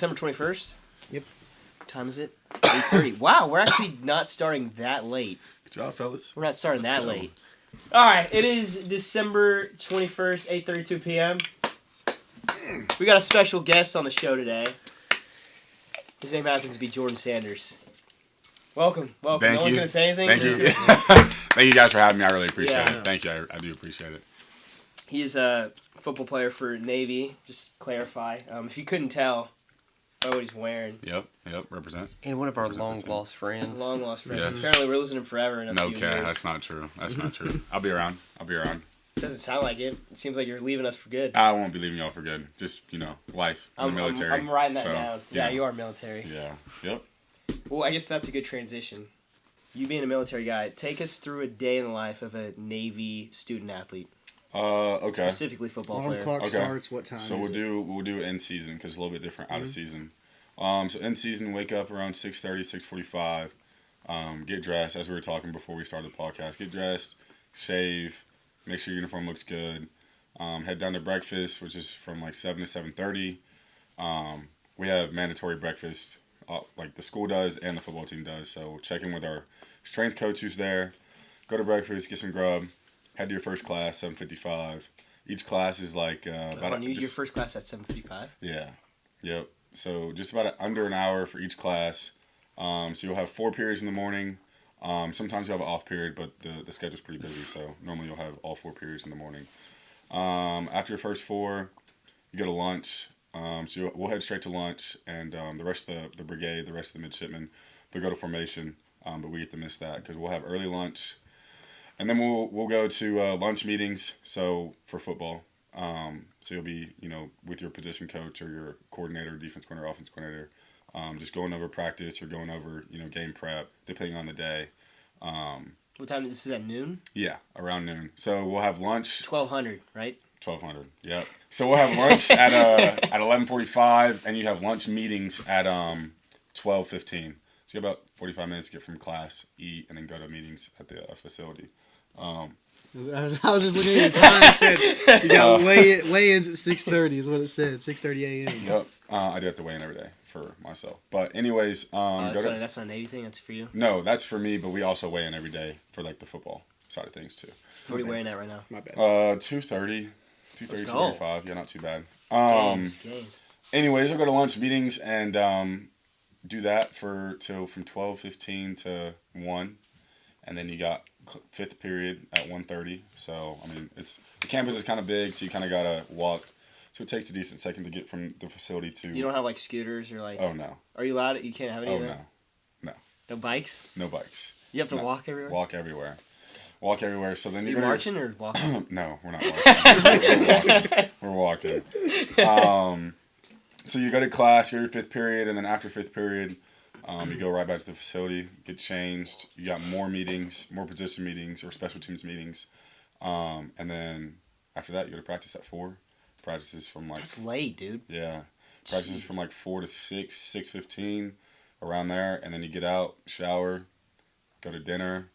December 21st? Yep. What time is it? 8:30. Wow, we're actually not starting that late. Good job, fellas. We're not starting Let's that go. late. All right, it is December 21st, 8:32 p.m. We got a special guest on the show today. His name happens to be Jordan Sanders. Welcome. Thank no you. one's going to say anything? Thank you. Just Thank you guys for having me. I really appreciate Yeah. it. Thank you. I do appreciate it. He is a football player for Navy. Just to clarify. If you couldn't tell by what he's wearing. Yep. Represent. And one of our long-lost friends. Long lost friends. Yes. Apparently we're losing him forever in a No, few Kat, years. that's not true. That's not true. I'll be around. Doesn't sound like it. It seems like you're leaving us for good. I won't be leaving y'all for good. Just, life in the military. I'm writing that So, down. Yeah, you are military. Yeah. Yep. Well, I guess that's a good transition. You being a military guy, take us through a day in the life of a Navy student athlete, Okay. specifically football Alarm player. clock Okay. starts. What time? So is we'll do in season because it's a little bit different out of season. So in season, wake up around 6:30, 6:45. Get dressed, as we were talking before we started the podcast. Get dressed, shave, make sure your uniform looks good. Head down to breakfast, which is from like 7 to 7:30. We have mandatory breakfast, like the school does and the football team does. So check in with our strength coach who's there. Go to breakfast, get some grub. Head to your first class, 7:55. Each class is like Your first class at 7:55. Yeah. Yep. So just about under an hour for each class. So you'll have 4 periods in the morning. Sometimes you'll have an off period, but the schedule's pretty busy. So normally you'll have all 4 periods in the morning. After your first 4, you go to lunch. So we'll head straight to lunch, and the rest of the brigade, the rest of the midshipmen, they'll go to formation. But we get to miss that because we'll have early lunch, and then we'll go to lunch meetings. So for football. So you'll be, with your position coach or your coordinator, defense coordinator, offense coordinator, just going over practice or going over, game prep, depending on the day. What time? This is at noon? Yeah, around noon. So we'll have lunch. 1200, right? 1200. Yep. So we'll have lunch at 11:45, and you have lunch meetings at 12:15. So you have about 45 minutes to get from class, eat, and then go to meetings at the facility. I was just looking at the time. It said you got weigh-ins at 6:30 is what it said. 6:30 a.m. Yep. I do have to weigh in every day for myself. But anyways, that's not a Navy thing. That's for you. No, that's for me. But we also weigh in every day for like the football side of things too. What are you wearing at right now? My bad. 230, 230, Let's go. 235. Yeah, not too bad. Games. Anyways, I'll go to lunch meetings and do that from 12:15 to 1, and then you got 5th period at 1:30. So I mean, the campus is kind of big, so you kind of gotta walk. So it takes a decent second to get from the facility to. You don't have like scooters or like. Oh no. Are you allowed? You can't have any Oh of that? no. No bikes? No bikes. You have to No. walk everywhere? Walk everywhere. So then Are you marching or walking? No, we're not marching. We're walking. So you go to class, you go to your 5th period, and then after 5th period, you go right back to the facility, get changed. You got more meetings, more position meetings or special teams meetings. And then after that, you go to practice at 4. Practices from like... That's late, dude. Yeah. Practices from like 4 to 6, 6:15, around there. And then you get out, shower, go to dinner,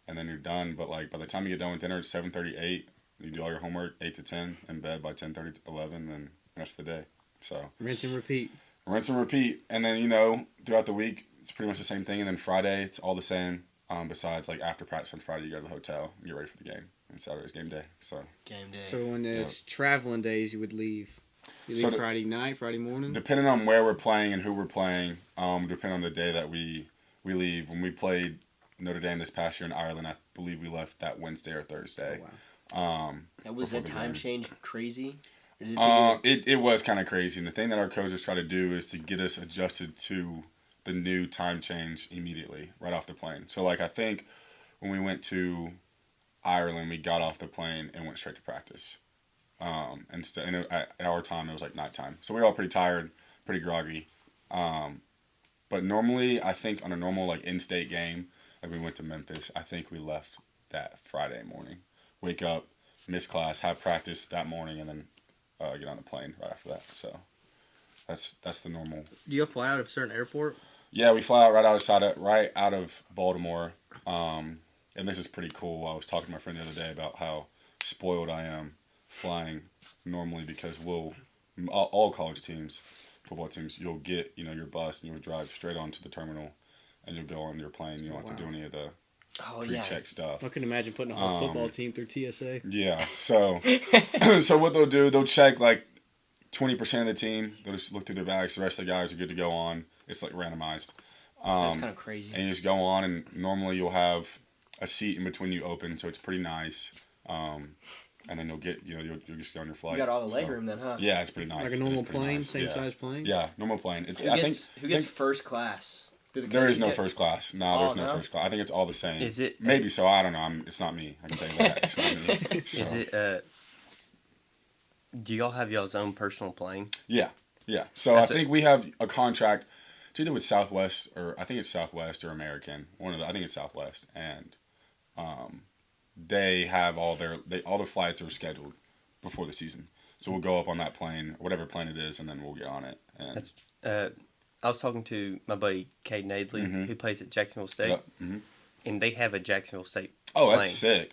and then you're done. But like by the time you get done with dinner, it's 7:38. You do all your homework, 8 to 10, in bed by 10:30 to 11, and that's the day. So Rinse and repeat. And then, throughout the week, it's pretty much the same thing. And then Friday, it's all the same. Besides, like, after practice on Friday, you go to the hotel and get ready for the game. And Saturday's game day. So Game day. So when it's traveling days, you would leave. You leave Friday night, Friday morning. Depending on where we're playing and who we're playing, depending on the day that we leave. When we played Notre Dame this past year in Ireland, I believe we left that Wednesday or Thursday. Oh, wow. Was that time change crazy? Or did It was kind of crazy. And the thing that our coaches try to do is to get us adjusted to the new time change immediately, right off the plane. So, like, I think when we went to Ireland, we got off the plane and went straight to practice. At our time, it was like nighttime. So we were all pretty tired, pretty groggy. But normally, I think on a normal like in-state game, like we went to Memphis, I think we left that Friday morning. Wake up, miss class, have practice that morning, and then get on the plane right after that. So that's the normal. Do you fly out of a certain airport? Yeah, we fly out right out of Baltimore. And this is pretty cool. I was talking to my friend the other day about how spoiled I am flying normally because all college teams football teams, you'll get your bus and you'll drive straight onto the terminal, and you'll go on your plane. You don't have to do any of the pre-check stuff. I can imagine putting a whole football team through TSA. Yeah. So so what they'll do, they'll check like 20% of the team. They'll just look through their bags. The rest of the guys are good to go on. It's like randomized. That's kind of crazy. And you just go on, and normally you'll have a seat in between you open, so it's pretty nice. And then you'll get, you'll just go on your flight. You got all the leg room then, huh? Yeah, it's pretty nice. Like a normal plane, nice. same size plane? Yeah, normal plane. It's Who gets first class? There is no first class. No, there's no first class. I think it's all the same. Is it? Maybe so. I don't know. It's not me. I can tell you that. It's not me. So. Is it? Do y'all have y'all's own personal plane? Yeah. So I think we have a contract. It's either with Southwest or I think it's Southwest or American. I think it's Southwest, and they have all their flights are scheduled before the season. So we'll go up on that plane, whatever plane it is, and then we'll get on it. And That's I was talking to my buddy Cade Nadley, who plays at Jacksonville State, and they have a Jacksonville State oh, plane. that's sick.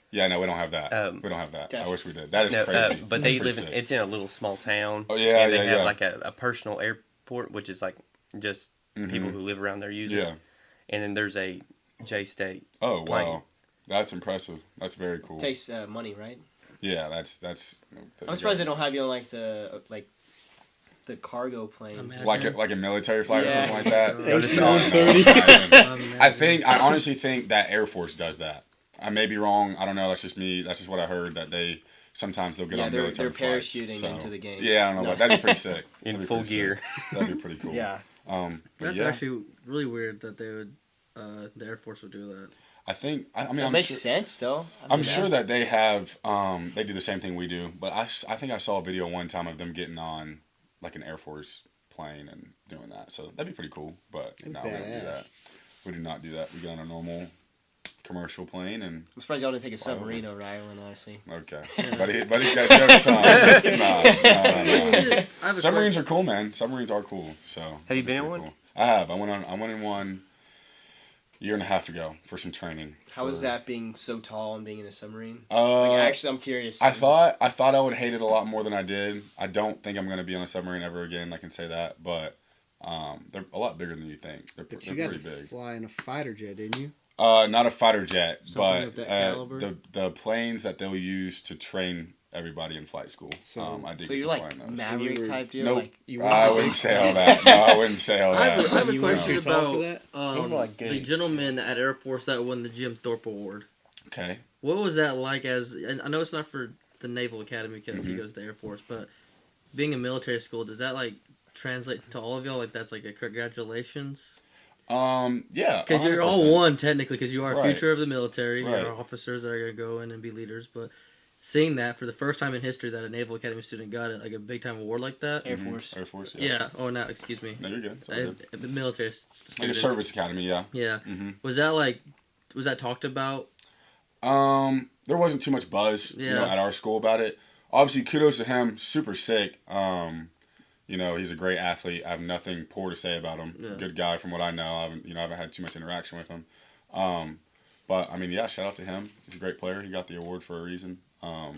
Yeah, no, we don't have that. We don't have that. I wish we did. That is crazy. But they live it's in a little small town. Oh, yeah, and they have yeah. like a personal airport, which is like just people who live around there use it. Yeah. And then there's a J State. Oh, plane. wow. That's impressive. That's very cool. It takes money, right? Yeah, that's. I'm surprised they don't have you on like the cargo planes. Imagine. Like a military flight or something like that. I honestly think that Air Force does that. I may be wrong. I don't know. That's just me. That's just what I heard. That sometimes they'll get on military flights. They're parachuting into the games. Yeah, I don't know. But that'd be pretty sick. In full gear. That'd be pretty cool. Yeah. That's actually really weird that they would, the Air Force would do that. I think. I mean, That I'm makes sure, sense though. I'm sure that they have. They do the same thing we do. But I think I saw a video one time of them getting on like an Air Force plane and doing that. So that'd be pretty cool. But no, we don't do that. We do not do that. We get on a normal commercial plane and. I'm surprised y'all didn't take a submarine over Ireland, honestly. Okay, but he's got jokes on. No. Submarines are cool, man. Submarines are cool. So. Have you been in one? Cool. I have. I went in one a year and a half ago for some training. How was that being so tall and being in a submarine? Actually, I'm curious. I thought I would hate it a lot more than I did. I don't think I'm gonna be on a submarine ever again. I can say that, but they're a lot bigger than you think. They're You got pretty to big. fly in a fighter jet, didn't you? Not a fighter jet, Something of but that caliber? the planes that they'll use to train everybody in flight school. I did So get you're to like fly in those. Maverick So you were- type deal? Nope. Like, I wouldn't say all that. No, I wouldn't say all I that. have a You question weren't too tall for about that? He's more like the Goose. gentleman at Air Force that won the Jim Thorpe Award. Okay. What was that like as, and I know it's not for the Naval Academy because he goes to the Air Force, but being in military school, does that like translate to all of y'all? Like that's like a congratulations? Yeah. Because you're 100%. all one technically because you are Right. future of the military. Right. You're officers that are going to go in and be leaders, but seeing that for the first time in history that a Naval Academy student got it, like a big time award like that. Air Force. Air Force. Yeah. Oh, no, excuse me. No, you're good. It's all good. A military Like a student. service academy, yeah. Yeah. Mm-hmm. Was that talked about? There wasn't too much buzz, at our school about it. Obviously, kudos to him. Super sick. He's a great athlete. I have nothing poor to say about him. Yeah. Good guy from what I know. I haven't had too much interaction with him. But I mean, yeah, shout out to him. He's a great player. He got the award for a reason. I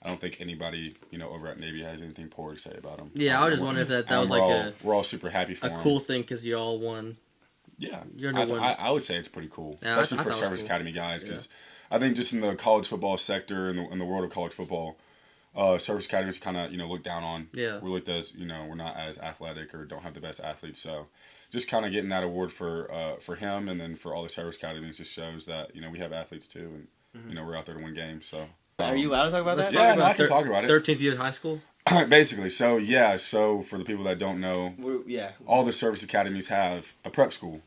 don't think anybody, over at Navy has anything poor to say about him. Yeah, I was just wondering if that was like we're all super happy for a him. cool thing because you all won. Yeah, You're no one. I would say it's pretty cool, Yeah, especially I for thought it was service cool. academy guys. Because I think just in the college football sector and in the world of college football, service academies kind of looked down on. Yeah. We're looked as we're not as athletic or don't have the best athletes. So just kind of getting that award for him and then for all the service academies just shows that we have athletes too and we're out there to win games. So Are you allowed to talk about Let's that? Yeah, talk no, about I can talk about it. 13th year of high school. Basically, so for the people that don't know, all the service academies have a prep school.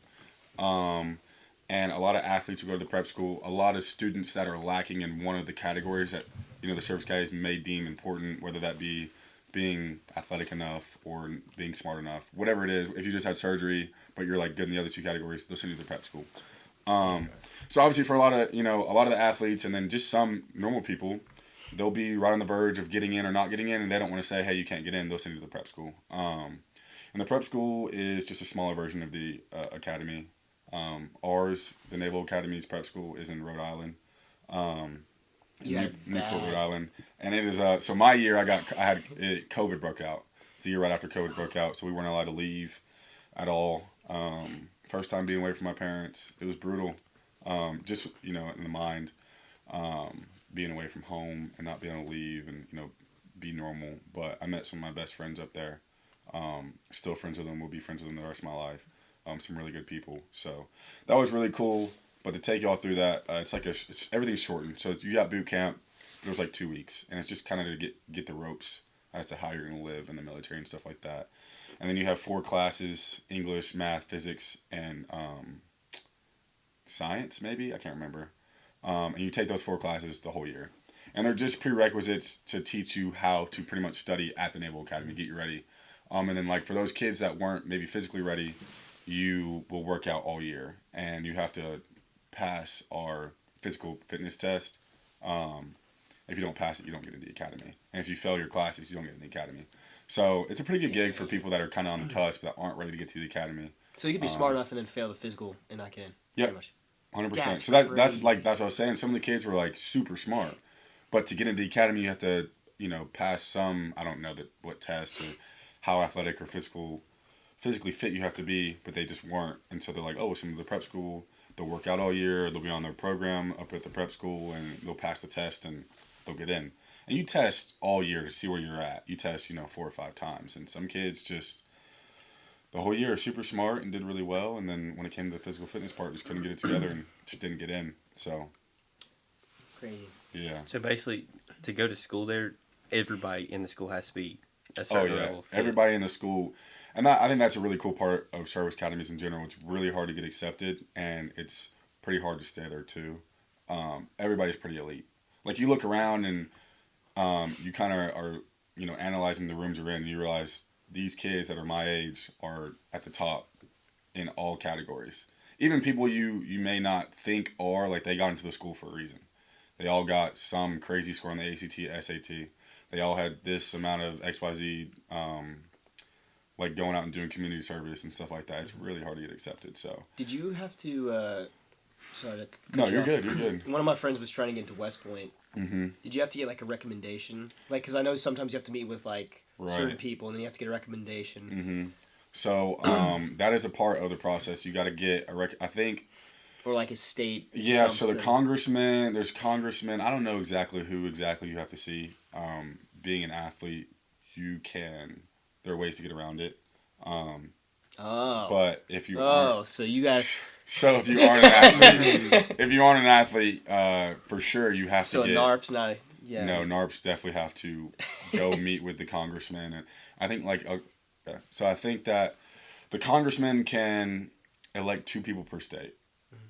And a lot of athletes who go to the prep school, a lot of students that are lacking in one of the categories that, the service academies may deem important, whether that be being athletic enough or being smart enough, whatever it is. If you just had surgery, but you're like good in the other two categories, they'll send you to the prep school. So obviously for a lot of the athletes and then just some normal people, they'll be right on the verge of getting in or not getting in, and they don't want to say, hey, you can't get in. They'll send you to the prep school. And the prep school is just a smaller version of the academy. Ours, the Naval Academy's prep school, is in Rhode Island, Newport, Rhode Island, and it is. So my year, COVID broke out, the year right after COVID broke out, so we weren't allowed to leave at all. First time being away from my parents, it was brutal. Just in the mind, being away from home and not being able to leave and be normal. But I met some of my best friends up there. Still friends with them. Will be friends with them the rest of my life. Some really good people. So that was really cool. But to take y'all through that, it's like everything's shortened. So you got boot camp. It was like 2 weeks, and it's just kind of to get the ropes as to how you're going to live in the military and stuff like that. And then you have 4 classes: English, math, physics, and science. Maybe I can't remember. And you take those 4 classes the whole year, and they're just prerequisites to teach you how to pretty much study at the Naval Academy, get you ready. And then like for those kids that weren't maybe physically ready, you will work out all year, and you have to pass our physical fitness test. If you don't pass it, you don't get into the academy. And if you fail your classes, you don't get in the academy. So it's a pretty good gig for people that are kind of on the cusp that aren't ready to get to the academy. So you could be smart enough and then fail the physical and not get in. Yeah, 100%. So that's what I was saying. Some of the kids were like super smart, but to get into the academy, you have to pass some, I don't know what test or how athletic or physically fit you have to be, but they just weren't. And so they're like, oh, some of the prep school, they'll work out all year, they'll be on their program up at the prep school, and they'll pass the test and they'll get in. And you test all year to see where you're at. You test 4 or 5 times, and some kids just the whole year are super smart and did really well, and then when it came to the physical fitness part, just couldn't get it together and just didn't get in. So crazy. Yeah. So basically, to go to school there, everybody in the school has to be a certain level. Fit. Everybody in the school, and I think that's a really cool part of service academies in general. It's really hard to get accepted, and it's pretty hard to stay there too. Everybody's pretty elite. Like you look around and you kind of are analyzing the rooms you're in, and you realize these kids that are my age are at the top in all categories. Even people you may not think are, like they got into the school for a reason. They all got some crazy score on the ACT, SAT. They all had this amount of XYZ, like going out and doing community service and stuff like that. It's really hard to get accepted. So did you have to? Sorry to cut no, you you're off. good. You're good. One of my friends was trying to get into West Point. Mm-hmm. Did you have to get like a recommendation? Like, because I know sometimes you have to meet with like certain people, and then you have to get a recommendation. Mm-hmm. So that is a part of the process. You got to get I think. Or like a state. Yeah. Something. So there's congressmen. I don't know exactly who you have to see. Being an athlete, there are ways to get around it. But if you aren't, so you guys. So if you aren't an athlete, for sure you have to get. So NARP's not. No, NARPs definitely have to go meet with the congressman, and I think so I think that the congressman can elect 2 people per state,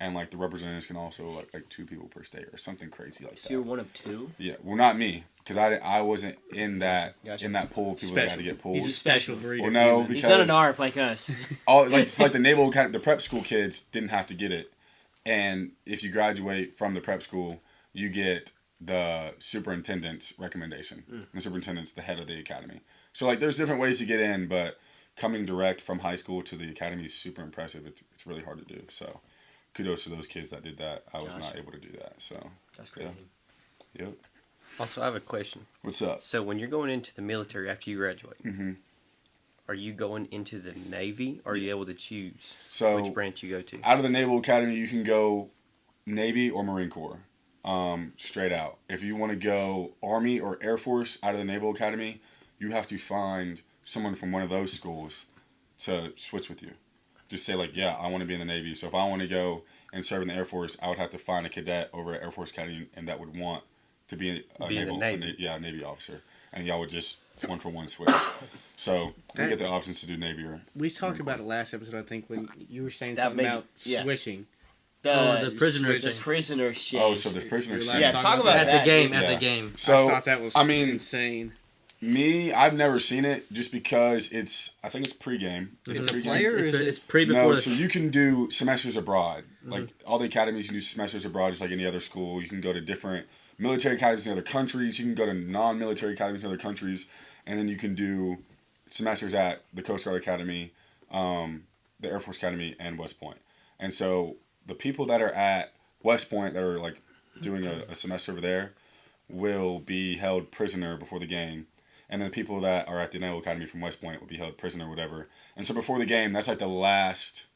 and like the representatives can also elect like 2 people per state or something crazy like that. So you're one of 2. Yeah, well, not me, because I wasn't in that Gotcha. in that pool of people that had to get pulled. He's a special breed. Well, no, of human. because He's not an ARP like us. all like the Naval Academy, the prep school kids didn't have to get it, and if you graduate from the prep school, you get the superintendent's recommendation. And the superintendent's the head of the academy. So like, there's different ways to get in, but coming direct from high school to the academy is super impressive. It's really hard to do. So kudos to those kids that did that. I was not able to do that. So That's crazy. Yeah. Yep. Also, I have a question. What's up? So when you're going into the military after you graduate, Mm-hmm. are you going into the Navy, or are you able to choose So which branch you go to? out of the Naval Academy, you can go Navy or Marine Corps, straight out. If you want to go Army or Air Force out of the Naval Academy, you have to find someone from one of those schools to switch with you. Just say like, yeah, I want to be in the Navy. So if I want to go and serve in the Air Force, I would have to find a cadet over at Air Force Academy, and that would want to be a Navy officer, and y'all would just 1-for-1 switch. So we get the options to do Navy or. We talked about it last episode, I think, when you were saying That something may- about yeah. switching. The prisoner The thing. prisoner shit. Oh, so there's prisoner You're shit. allowed Yeah, to talk about At that. the game. Yeah. At the game. So I thought that was insane. Me, I've never seen it just because I think it's pregame. Is It's it a pregame. player or is it? It's pre before No, the so you can do semesters abroad. Like all the academies, you can do semesters abroad just like any other school. You can go to different military academies in other countries. You can go to non-military academies in other countries. And then you can do semesters at the Coast Guard Academy, the Air Force Academy, and West Point. And so the people that are at West Point that are like doing a semester over there will be held prisoner before the game. and then the people that are at the Naval Academy from West Point will be held prisoner or whatever. And so before the game, that's like the last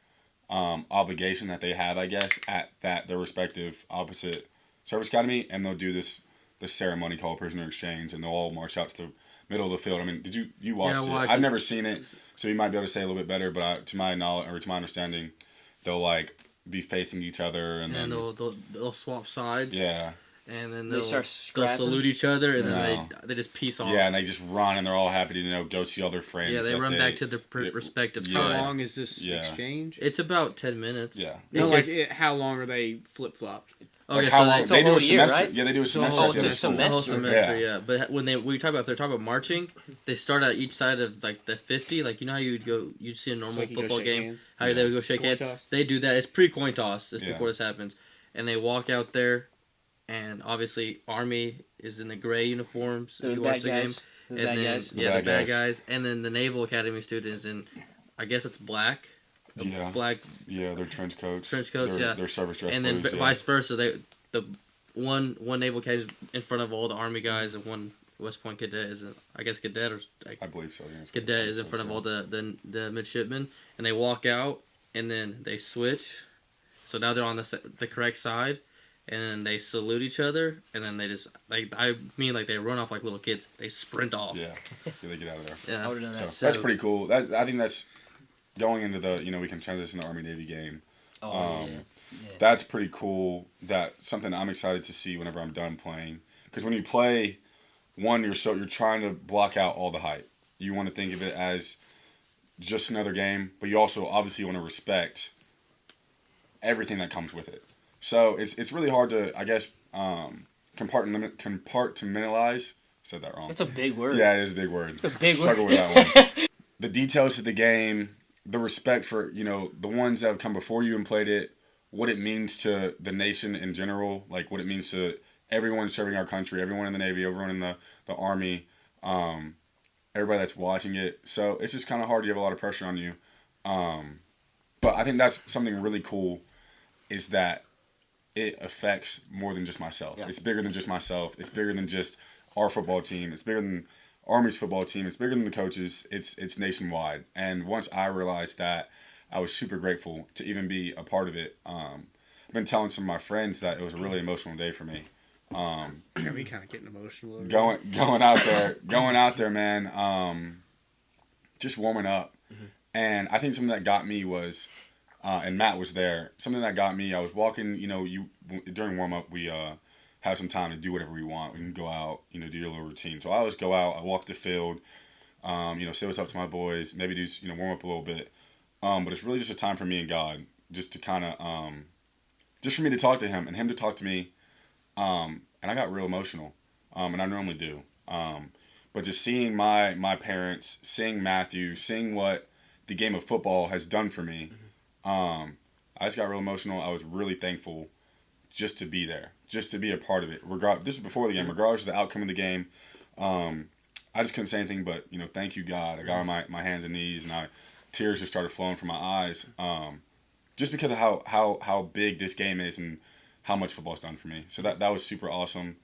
obligation that they have, I guess, at their respective opposite service academy, and they'll do this ceremony called prisoner exchange, and they'll all march out to the middle of the field. I mean, did you watch it? I've never seen it, so you might be able to say a little bit better. But to my knowledge, or to my understanding, they'll like be facing each other, and then they'll swap sides. Yeah. And then they'll salute each other, and then they just peace off. Yeah, and they just run, and they're all happy to go see all their friends. Yeah, they run back to their respective side. How long is this exchange? It's about 10 minutes. Yeah. No, how long are they flip-flopped? Okay, like how long? It's a whole year, right? Yeah, they do a semester. Oh, it's a semester. The whole semester, yeah. But when they're talking about marching, they start at each side of like the 50. Like, you know how you'd see a normal football game, hands. how they would go shake hands. They do that. It's pre-coin toss. It's before this happens, and they walk out there, and obviously Army is in the gray uniforms. They're the bad guys. The bad guys, and then the Naval Academy students in, I guess it's black. Yeah. Black. Yeah, they're trench coats. They're service dress. And then clothes, vice versa. The one Naval cadet is in front of all the Army guys, and one West Point cadet is, I guess, cadet or I believe so. Yeah, cadet is in front of all the midshipmen, and they walk out, and then they switch. So now they're on the correct side, and then they salute each other, and then they just they run off like little kids. They sprint off. Yeah, they get out of there. Yeah, I would have done that. So that's pretty cool. I think that's going into the we can transition to Army Navy game. Yeah. That's pretty cool. That's something I'm excited to see whenever I'm done playing. Because when you play, you're trying to block out all the hype. You want to think of it as just another game, but you also obviously want to respect everything that comes with it. So it's really hard to, I guess, compartmentalize. Said that wrong. That's a big word. Yeah, it is a big word. It's a big Struggle word. with that one. The details of the game, the respect for the ones that have come before you and played it, what it means to the nation in general, like what it means to everyone serving our country, everyone in the Navy, everyone in the Army, everybody that's watching it. So it's just kind of hard. You have a lot of pressure on you. But I think that's something really cool, is that it affects more than just myself. Yeah. It's bigger than just myself. It's bigger than just our football team. It's bigger than Army's football team. It's bigger than the coaches. It's nationwide. And once I realized that, I was super grateful to even be a part of it. I've been telling some of my friends that it was a really emotional day for me. Yeah, we kind of getting emotional. Going out there, man. Just warming up. Mm-hmm. And I think something that got me was, and Matt was there. Something that got me, I was walking. During warm up, we have some time to do whatever we want. We can go out, do your little routine. So I always go out. I walk the field. Say what's up to my boys. Maybe do warm up a little bit. But it's really just a time for me and God, just to kind of, just for me to talk to Him and Him to talk to me. And I got real emotional, and I normally do. But just seeing my parents, seeing Matthew, seeing what the game of football has done for me, I just got real emotional. I was really thankful just to be there, just to be a part of it. This was before the game, regardless of the outcome of the game. I just couldn't say anything but, thank you, God. I got on my hands and knees, and tears just started flowing from my eyes, just because of how big this game is and how much football's done for me. So that was super awesome.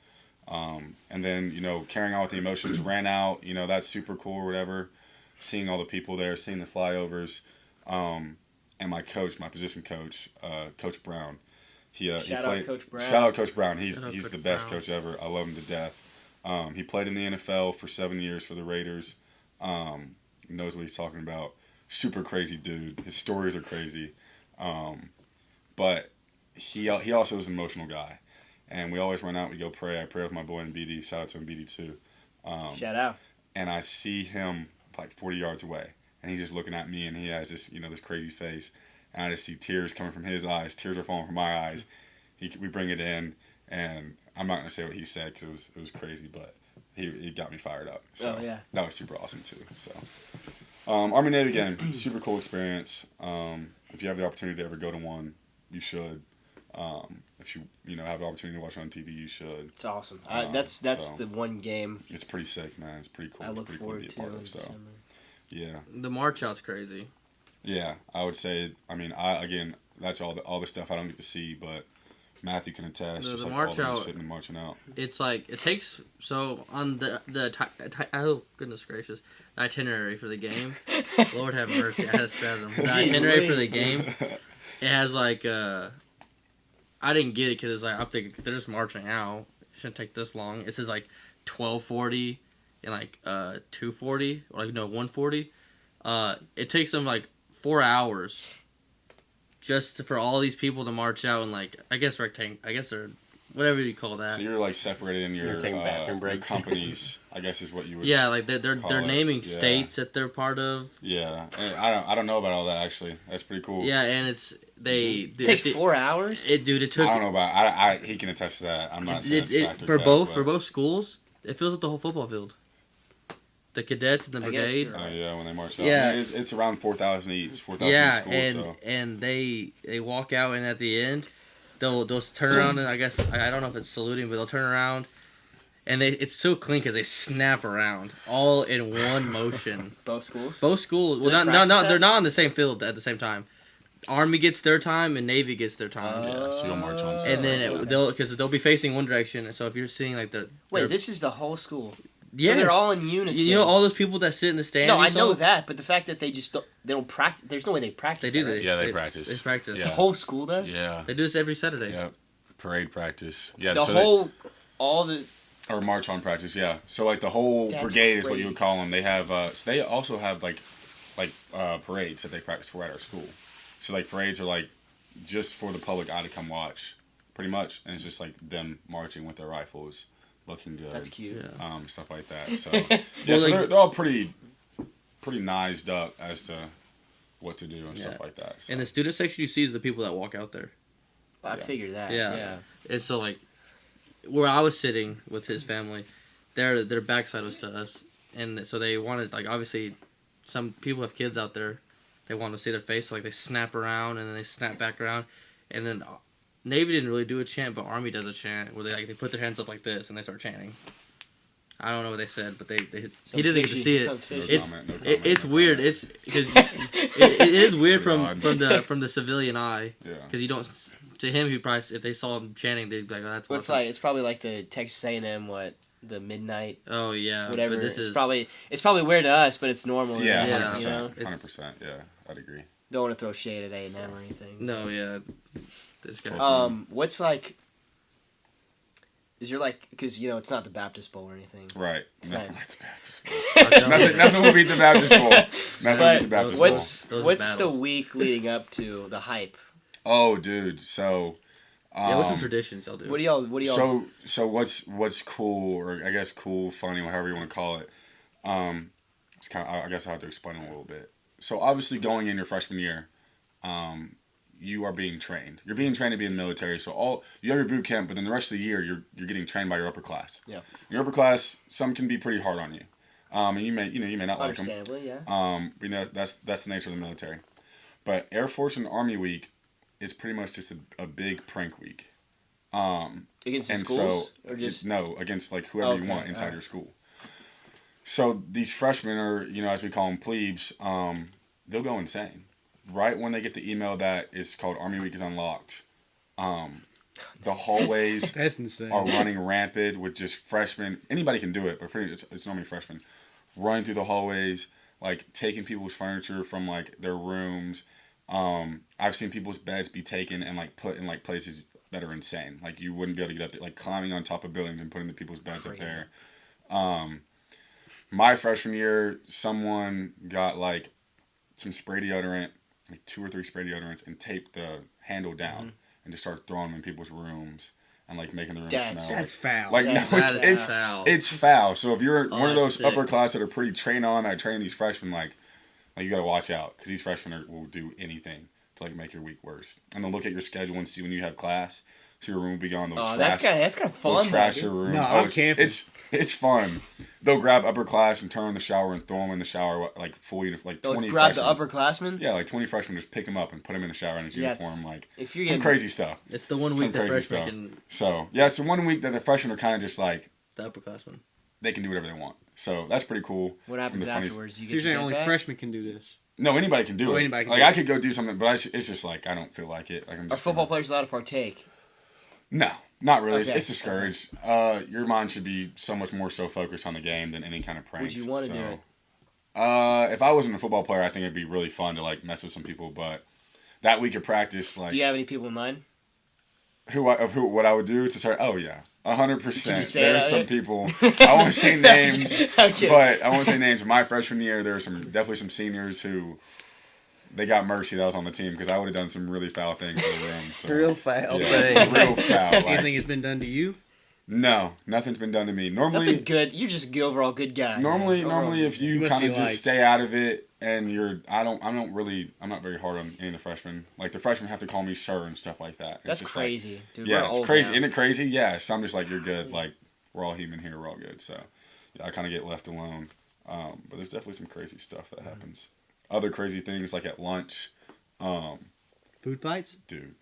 And then, carrying on with the emotions, ran out, that's super cool or whatever. Seeing all the people there, seeing the flyovers, and my coach, my position coach, Coach Brown. Shout out Coach Brown. Shout out Coach Brown. He's Coach the best Brown. coach ever. I love him to death. He played in the NFL for 7 years for the Raiders. Knows what he's talking about. Super crazy dude. His stories are crazy. But he also is an emotional guy. And we always run out, we go pray. I pray with my boy in BD. Shout out to him, BD too. Shout out. And I see him like 40 yards away. And he's just looking at me, and he has this, this crazy face. And I just see tears coming from his eyes. Tears are falling from my eyes. We bring it in, and I'm not going to say what he said because it was crazy, but he got me fired up. So that was super awesome too. So Army Navy game, super cool experience. If you have the opportunity to ever go to one, you should. If you have the opportunity to watch it on TV, you should. It's awesome. That's the one game. It's pretty sick, man. It's pretty cool. I look pretty forward cool to be a part to of, so. December. Yeah. The march out's crazy. Yeah, I would say. I mean, that's all the stuff I don't get to see, but Matthew can attest. The just like march all out- sitting and marching out. It's like it takes so on oh goodness gracious, the itinerary for the game. Lord have mercy, I had a spasm. The Jeez itinerary for the Louise. game, it has like I didn't get it because it's like I'm thinking they're just marching out. It shouldn't take this long. It says like 12:40 and like 2:40 or like no 1:40. It takes them like 4 hours for all these people to march out and like I guess they're whatever you call that. So you're like separated in your, You're taking bathroom your breaks. companies, I guess is what you would. Yeah, like they're call it, naming yeah. states that they're part of. Yeah, and I don't know about all that actually. That's pretty cool. Yeah, and it's It takes 4 hours. It took I don't know about. He can attest to that. I'm not saying it's factored for that, both but- schools. It fills up the whole football field. The cadets and the I guess brigade. you're Oh yeah, when they march out. Yeah. I mean, it's around 4,000 each. 4,000 Yeah, schools. and So and they walk out and at the end they'll turn around and I guess I don't know if it's saluting, but they'll turn around and it's so clean because they snap around all in one motion. Both schools. Both schools. Do Well, they not practice that? they're not on the same field at the same time. Army gets their time and Navy gets their time. yeah, so you'll march on. And then Saturday. they'll be facing one direction. So if you're seeing like Wait, this is the whole school. yes. So they're all in unison. You know all those people that sit in the stands. No, you I know saw? that, but the fact that they don't practice. There's no way they practice. They do. that, right? Yeah, they practice. They practice. Yeah. The whole school does. Yeah. They do this every Saturday. Yeah. Parade practice. Yeah. The so whole, all the. or march on practice. Yeah. So like the whole That's brigade is what crazy. you would call them. They have. So they also have like parades that they practice for at our school. So like parades are like just for the public eye to come watch, pretty much, and it's just like them marching with their rifles, looking good. That's cute. Yeah. Stuff like that. So yeah, Well, so like- they're all pretty niced up as to what to do and stuff Yeah. like that. So. And the student section you see is the people that walk out there. I Yeah. figured that. Yeah. Yeah. And so like where I was sitting with his family, their backside was to us, and so they wanted like obviously some people have kids out there, they want to see their face, so like they snap around and then they snap back around, and then Navy didn't really do a chant, but Army does a chant where they put their hands up like this and they start chanting. I don't know what they said, but he didn't get to see it. Sounds No fishy. It's comment, no it's comment, no weird. comment. It's because it is weird pretty odd. from the civilian eye Yeah. because you don't. To him, he probably if they saw him chanting, they'd be like, "Oh, that's Well, it's awesome." like it's probably like the Texas A&M the midnight Oh yeah, whatever. But this it's is probably weird to us, but it's normal. Yeah, Yeah. 100%. You know? 100%. Yeah, I'd agree. Don't want to throw shade at A&M or anything. no, yeah. This guy. What's like? Is your like because it's not the Baptist Bowl or anything. Right. It's Nothing not- like the Baptist Bowl. nothing will beat the Baptist Bowl. Nothing will beat the But Baptist what's Those what's the battles. week leading up to the hype? Bowl. Oh, dude. So. Yeah, what's some traditions y'all do? What do y'all? So what's cool, or I guess cool, funny, whatever you want to call it. It's kind of, I guess I have to explain it a little bit. So obviously going in your freshman year, you are being trained. You're being trained to be in the military. So you have your boot camp, but then the rest of the year you're getting trained by your upper class. Yeah. Your upper class, some can be pretty hard on you. And you may not like them. Understandably, yeah. That's the nature of the military. But Air Force and Army Week is pretty much just a big prank week. Against the and schools so or just no, against like whoever you Okay, want inside alright. your school. So these freshmen, or as we call them, plebes, they'll go insane. Right when they get the email that is called Army Week is unlocked, the hallways That's insane. are running rampant with just freshmen. Anybody can do it, but it's normally freshmen running through the hallways, like taking people's furniture from like their rooms. I've seen people's beds be taken and like put in like places that are insane. Like you wouldn't be able to get up there, like climbing on top of buildings and putting the people's beds up there. My freshman year, someone got like some spray deodorant, like 2 or 3 spray deodorants, and taped the handle down and just started throwing them in people's rooms and like making the room That's- smell. That's foul. Like That's- no, That is it's foul. it's foul. So if you're Oh, one of that's those upper sick. class that are pretty trained on, that train these freshmen, like you gotta watch out because these freshmen will do anything to like make your week worse. And they'll look at your schedule and see when you have class, so your room will be gone. They'll Oh, trash, that's kind of they'll fun. trash though, your dude. room. No, Oh, I'm camping. It's fun. They'll grab upper class and turn on the shower and throw them in the shower like full uniform, like They'll 20 grab freshmen. the upperclassmen. Yeah, like 20 freshmen just pick him up and put him in the shower in his Yeah, it's- uniform, like If you're some getting crazy stuff. It's the one Some week that crazy freshmen stuff. can So yeah, it's the one week that the freshmen are kind of just like the upperclassmen. they can do whatever they want. So that's pretty cool. what happens the funniest- afterwards? You So get you're saying your only get back? freshmen can do this. No, anybody can do Oh, it. anybody can like do I it. could go do something, but it's just like I don't feel like it. Like I'm Are just football players allowed to partake? No, not really. Okay. It's discouraged. Your mind should be so much more so focused on the game than any kind of pranks. Would you want to do it? If I wasn't a football player, I think it'd be really fun to like mess with some people. But that week of practice, like, Do you have any people in mind? what I would do to start? Oh yeah, 100%. Can you say There's it? some people. I won't say names, Okay. but I won't say names. But my freshman year, there were definitely some seniors who they got mercy that was on the team because I would have done some really foul things in the room. So, Real foul yeah, things. real foul. Like, Anything has been done to you? no, nothing's been done to me. That's Normally, you're just a good overall good guy. Normally, Overall if You you must kind be of just like- stay out of it, and I'm not very hard on any of the freshmen. Like the freshmen have to call me sir and stuff like that. It's That's just crazy, dude. yeah, We're it's old crazy. now. Isn't it crazy? Yeah. So I'm just like, you're good. Like we're all human here. We're all good. So yeah, I kind of get left alone. But there's definitely some crazy stuff that happens. Other crazy things like at lunch, Food fights? dude.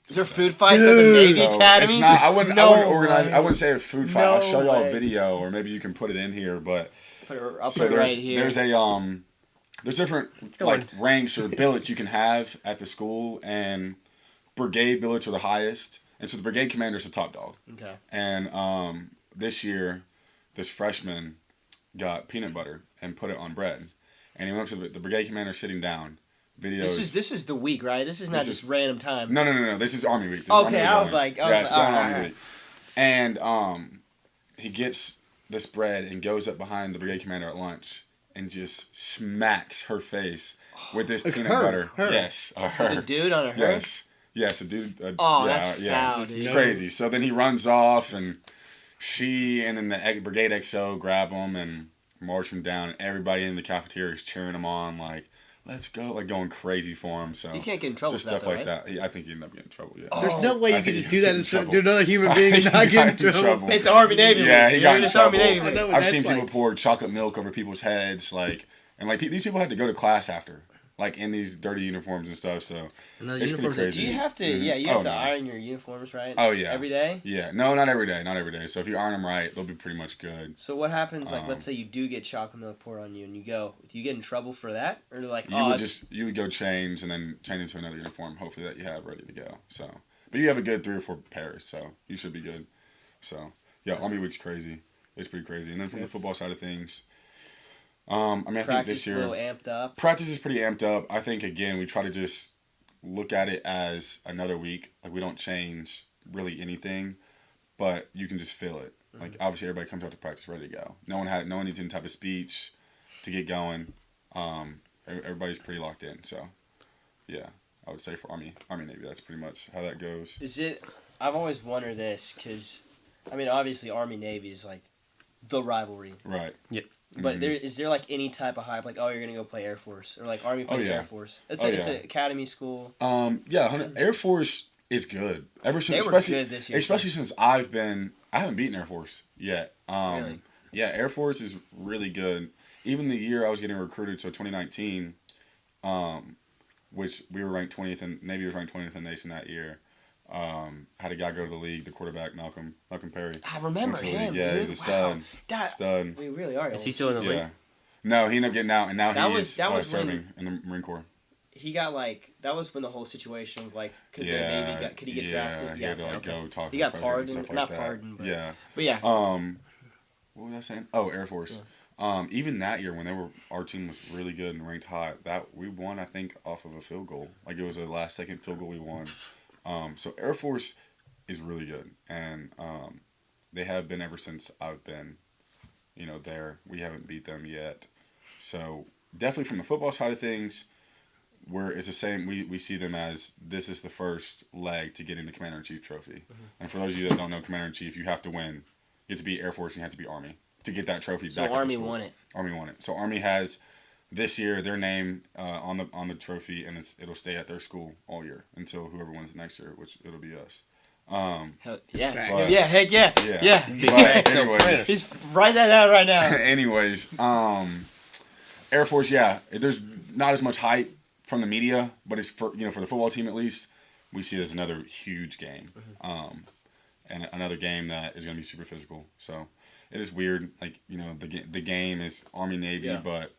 Is there food fights at the Navy So Academy? it's not. I wouldn't organize. way. I wouldn't say a food fight. No I'll show y'all way. a video, or maybe you can put it in here. But I'll so put it right here. there's different go like on. ranks or billets you can have at the school, and brigade billets are the highest, and so the brigade commander is the top dog. Okay. And this year, this freshman got peanut butter and put it on bread, and he went to the brigade commander sitting down. Videos. This is the week, right? This is not This just is- random time. No. This is Army Week. This is Okay, Army Week I was only. like, it's still alright, Army alright. Week. And he gets this bread and goes up behind the brigade commander at lunch and just smacks her face with this Like peanut her, butter. her. Yes, There's a her. dude on a her. Yes, a dude. Oh, yeah, that's yeah. foul, dude. It's crazy. So then he runs off, and she and then the brigade XO grab him and march him down. And everybody in the cafeteria is cheering him on, like, let's go, like going crazy for him. So You can't get in trouble just for that, stuff though, like right? that. I think he ended up getting in trouble. Yeah. There's no way I you can think just he do that got in to trouble. another human I being and think not he get in got in trouble. trouble. It's Army Navy. Yeah, week, he dude. got in It's Army trouble. Navy. I week. know, but I've that's seen people like- pour chocolate milk over people's heads, like, and like these people had to go to class after, like in these dirty uniforms and stuff. So And the It's pretty uniforms crazy. Do you have to? Mhm. Yeah, you have Oh, to no. iron your uniforms, right? Oh, yeah. Every day. yeah, no, not every day. So if you iron them right, they'll be pretty much good. So what happens? Like, Um, let's say you do get chocolate milk poured on you, and you go. Do you get in trouble for that, or like, You would go change and then change into another uniform, hopefully that you have ready to go. So, but you have a good 3 or 4 pairs, so you should be good. So yeah, Army Week's crazy. It's pretty crazy. And then from the football side of things, I think practice this a year little amped up? practice is pretty amped up. I think again we try to just look at it as another week. Like we don't change really anything, but you can just feel it. Like obviously everybody comes out to practice ready to go. No one needs any type of speech to get going. Everybody's pretty locked in. So yeah, I would say for Army Navy that's pretty much how that goes. Is it? I've always wondered this because, I mean, obviously Army Navy is like the rivalry, Right. but Mhm. is there like any type of hype, like, oh, you're gonna go play Air Force, or like Army plays yeah. Air Force? It's Oh, it's yeah. an academy school. Air Force is good. Ever They since, were especially good this year. especially since I haven't beaten Air Force yet. Really? Yeah, Air Force is really good. Even the year I was getting recruited, so 2019, which we were ranked 20th, and Navy was ranked 20th in the nation that year. Had a guy go to the league, the quarterback Malcolm Perry. I remember Went to the him, league. Yeah, dude. he's a stud. Wow. That Stud. we really are. Is he old. still in the league? Yeah. No, he ended up getting out, and now That he was- is that was when- serving in the Marine Corps. He got like that was when the whole situation of like could the Yeah, Navy could he get yeah, drafted? he had to like okay. go talk. He to got the president and pardoned, stuff like not that. pardoned, but Yeah. But yeah, What was I saying? Oh, Air Force. Even that year when our team was really good and ranked high, that we won I think off of a field goal. Like it was a last second field goal we won. So Air Force is really good, and they have been ever since I've been, there. We haven't beat them yet. So definitely from the football side of things, where it's the same. We see them as this is the first leg to getting the Commander in Chief trophy. And for those of you that don't know Commander in Chief, you have to win. You have to be Air Force and you have to be Army to get that trophy so back. at the Army school. won it. Army won it. So Army has this year their name on the trophy, and it'll stay at their school all year until whoever wins next year, which it'll be us. Hell, yeah, But- yeah, heck yeah, Yeah. yeah. But anyways, He's write that out right now. anyways, Air Force, yeah. There's not as much hype from the media, but it's for the football team at least, we see it as another huge game, and another game that is going to be super physical. So it is weird, like the game is Army Navy, Yeah. but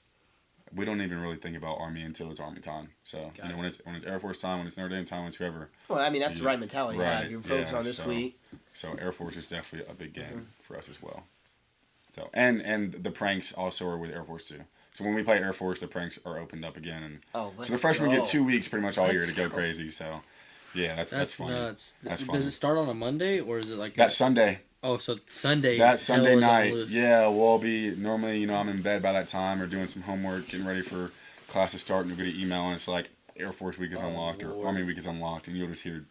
we don't even really think about Army until it's Army time. So when it's Air Force time, when it's Notre Dame time, when it's whoever. Well, I mean that's the right mentality. Right. Yeah, you're focused on this week. So Air Force is definitely a big game for us as well. So and the pranks also are with Air Force too. So when we play Air Force, the pranks are opened up again, and so the freshmen get 2 weeks pretty much all year to go crazy. So yeah, that's funny. Nuts. That's Does funny. it start on a Monday or is it like That Sunday. Oh, so Sunday. That Sunday hell is on night, loose. yeah, we'll be normally, I'm in bed by that time or doing some homework, getting ready for class to start, and you'll get an email, and it's like Air Force Week is unlocked or Lord. Army Week is unlocked, and you'll just hear